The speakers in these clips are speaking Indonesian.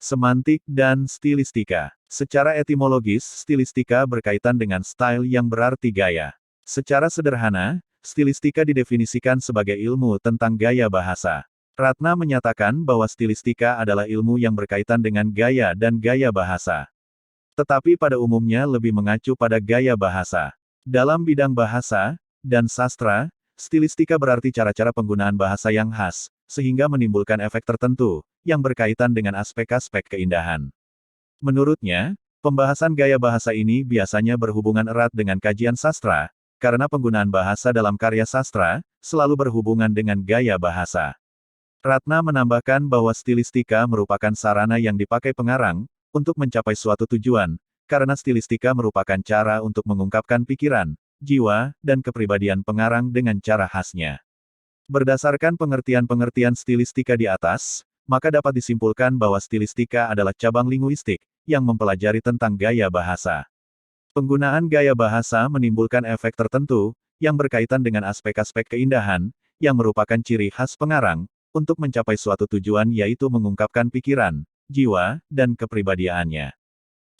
Semantik dan stilistika. Secara etimologis, stilistika berkaitan dengan style yang berarti gaya. Secara sederhana, stilistika didefinisikan sebagai ilmu tentang gaya bahasa. Ratna menyatakan bahwa stilistika adalah ilmu yang berkaitan dengan gaya dan gaya bahasa. Tetapi pada umumnya lebih mengacu pada gaya bahasa. Dalam bidang bahasa dan sastra, stilistika berarti cara-cara penggunaan bahasa yang khas, sehingga menimbulkan efek tertentu, yang berkaitan dengan aspek-aspek keindahan. Menurutnya, pembahasan gaya bahasa ini biasanya berhubungan erat dengan kajian sastra, karena penggunaan bahasa dalam karya sastra, selalu berhubungan dengan gaya bahasa. Ratna menambahkan bahwa stilistika merupakan sarana yang dipakai pengarang, untuk mencapai suatu tujuan, karena stilistika merupakan cara untuk mengungkapkan pikiran, jiwa, dan kepribadian pengarang dengan cara khasnya. Berdasarkan pengertian-pengertian stilistika di atas, maka dapat disimpulkan bahwa stilistika adalah cabang linguistik, yang mempelajari tentang gaya bahasa. Penggunaan gaya bahasa menimbulkan efek tertentu, yang berkaitan dengan aspek-aspek keindahan, yang merupakan ciri khas pengarang, untuk mencapai suatu tujuan yaitu mengungkapkan pikiran, jiwa, dan kepribadiannya.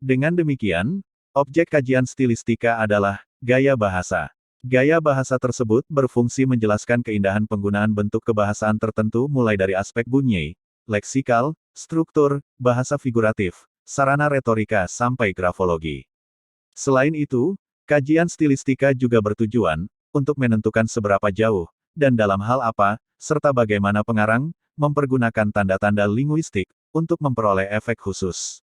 Dengan demikian, objek kajian stilistika adalah gaya bahasa. Gaya bahasa tersebut berfungsi menjelaskan keindahan penggunaan bentuk kebahasaan tertentu mulai dari aspek bunyi, leksikal, struktur, bahasa figuratif, sarana retorika sampai grafologi. Selain itu, kajian stilistika juga bertujuan untuk menentukan seberapa jauh, dan dalam hal apa, serta bagaimana pengarang mempergunakan tanda-tanda linguistik untuk memperoleh efek khusus.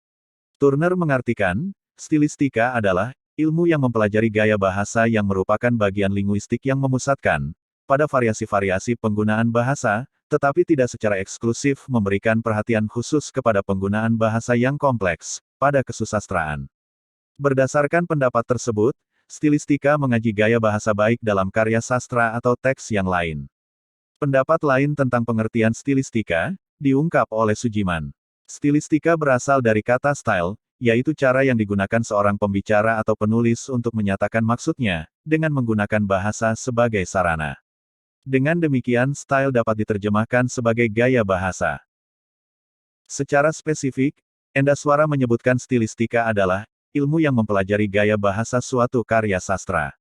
Turner mengartikan, stilistika adalah ilmu yang mempelajari gaya bahasa yang merupakan bagian linguistik yang memusatkan pada variasi-variasi penggunaan bahasa, tetapi tidak secara eksklusif memberikan perhatian khusus kepada penggunaan bahasa yang kompleks pada kesusastraan. Berdasarkan pendapat tersebut, stilistika mengaji gaya bahasa baik dalam karya sastra atau teks yang lain. Pendapat lain tentang pengertian stilistika diungkap oleh Sujiman. Stilistika berasal dari kata style, yaitu cara yang digunakan seorang pembicara atau penulis untuk menyatakan maksudnya, dengan menggunakan bahasa sebagai sarana. Dengan demikian style dapat diterjemahkan sebagai gaya bahasa. Secara spesifik, Endaswara menyebutkan stilistika adalah ilmu yang mempelajari gaya bahasa suatu karya sastra.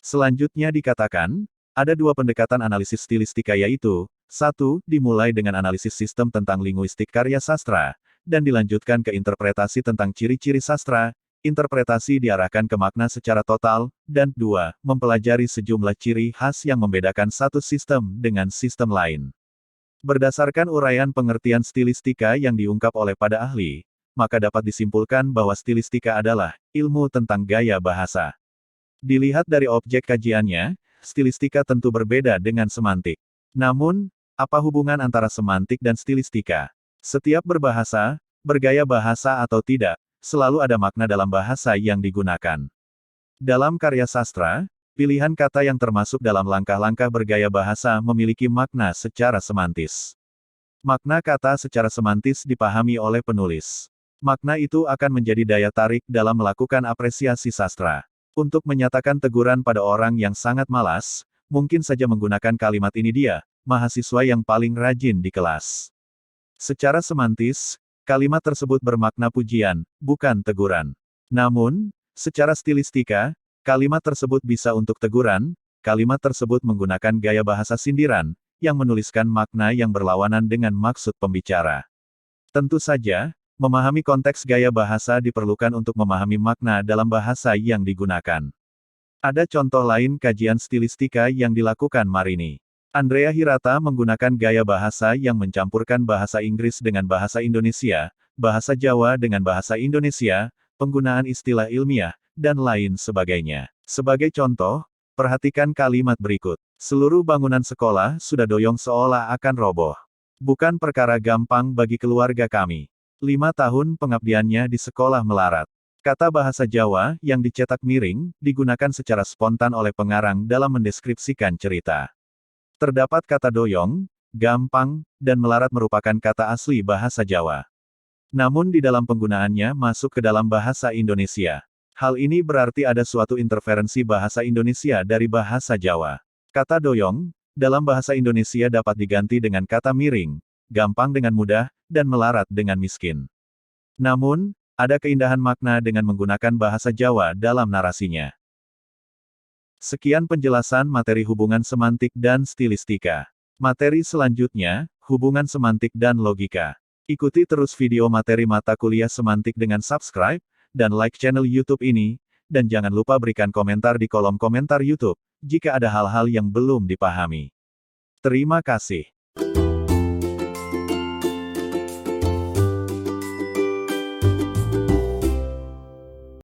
Selanjutnya dikatakan, ada dua pendekatan analisis stilistika yaitu, 1. Dimulai dengan analisis sistem tentang linguistik karya sastra, dan dilanjutkan ke interpretasi tentang ciri-ciri sastra, interpretasi diarahkan ke makna secara total, dan 2. Mempelajari sejumlah ciri khas yang membedakan satu sistem dengan sistem lain. Berdasarkan uraian pengertian stilistika yang diungkap oleh pada ahli, maka dapat disimpulkan bahwa stilistika adalah ilmu tentang gaya bahasa. Dilihat dari objek kajiannya, stilistika tentu berbeda dengan semantik. Namun, apa hubungan antara semantik dan stilistika? Setiap berbahasa, bergaya bahasa atau tidak, selalu ada makna dalam bahasa yang digunakan. Dalam karya sastra, pilihan kata yang termasuk dalam langkah-langkah bergaya bahasa memiliki makna secara semantis. Makna kata secara semantis dipahami oleh penulis. Makna itu akan menjadi daya tarik dalam melakukan apresiasi sastra. Untuk menyatakan teguran pada orang yang sangat malas, mungkin saja menggunakan kalimat ini dia, mahasiswa yang paling rajin di kelas. Secara semantis, kalimat tersebut bermakna pujian, bukan teguran. Namun, secara stilistika, kalimat tersebut bisa untuk teguran, kalimat tersebut menggunakan gaya bahasa sindiran, yang menuliskan makna yang berlawanan dengan maksud pembicara. Tentu saja, memahami konteks gaya bahasa diperlukan untuk memahami makna dalam bahasa yang digunakan. Ada contoh lain kajian stilistika yang dilakukan Marini. Andrea Hirata menggunakan gaya bahasa yang mencampurkan bahasa Inggris dengan bahasa Indonesia, bahasa Jawa dengan bahasa Indonesia, penggunaan istilah ilmiah, dan lain sebagainya. Sebagai contoh, perhatikan kalimat berikut. Seluruh bangunan sekolah sudah doyong seolah akan roboh. Bukan perkara gampang bagi keluarga kami. 5 tahun pengabdiannya di sekolah melarat. Kata bahasa Jawa yang dicetak miring, digunakan secara spontan oleh pengarang dalam mendeskripsikan cerita. Terdapat kata doyong, gampang, dan melarat merupakan kata asli bahasa Jawa. Namun di dalam penggunaannya masuk ke dalam bahasa Indonesia. Hal ini berarti ada suatu interferensi bahasa Indonesia dari bahasa Jawa. Kata doyong, dalam bahasa Indonesia dapat diganti dengan kata miring, gampang dengan mudah, dan melarat dengan miskin. Namun, ada keindahan makna dengan menggunakan bahasa Jawa dalam narasinya. Sekian penjelasan materi hubungan semantik dan stilistika. Materi selanjutnya, hubungan semantik dan logika. Ikuti terus video materi mata kuliah semantik dengan subscribe, dan like channel YouTube ini, dan jangan lupa berikan komentar di kolom komentar YouTube, jika ada hal-hal yang belum dipahami. Terima kasih.